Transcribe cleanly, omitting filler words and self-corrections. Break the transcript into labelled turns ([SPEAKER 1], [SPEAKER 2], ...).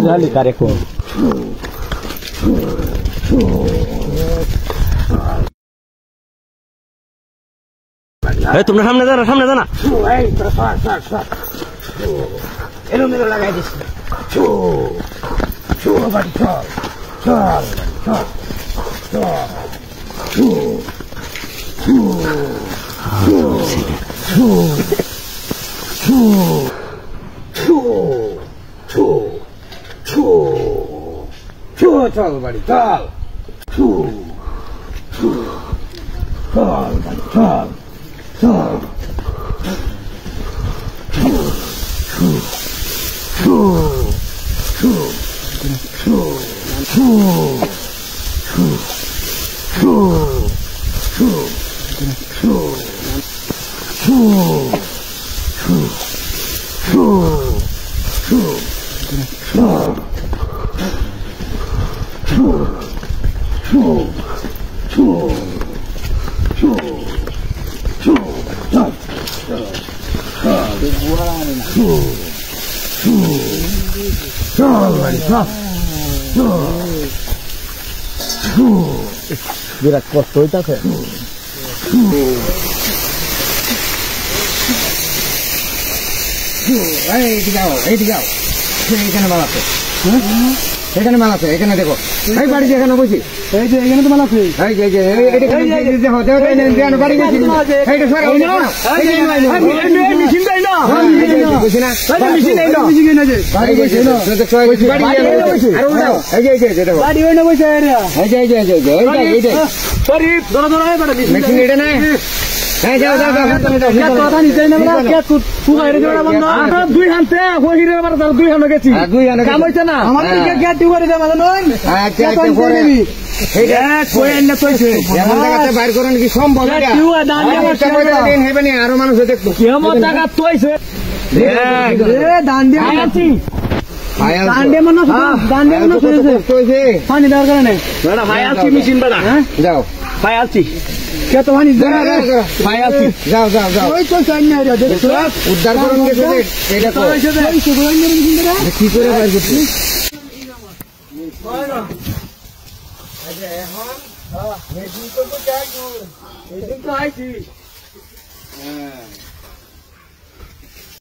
[SPEAKER 1] झाली कार्यक्रम তোমরা সামনে জানা এলোমেলো লাগাই দিস বাড়ি চল বাড়ি চল বিরাট কষ্ট হইতাছে এখানে মাল আছে এখানে মাল আছে এখানে দেখো এই বাড়ি এখানে বসি এই যে এখানে তো মাল আছে দুই হাতে দুই হাতে গেছি কাম হইছে না আমার বাইর করেন কি সম্ভব আরো মানুষ দেখতো টাকা তৈছে পানি দেওয়ার কারণে মেশিন বেড়া যাও পায়ালছি কে তো পানি পায়ালছি যাও যাও যাও উদ্ধার করুন এটা তো কি করে বাইর করছি এখন মেশিন তো আইছি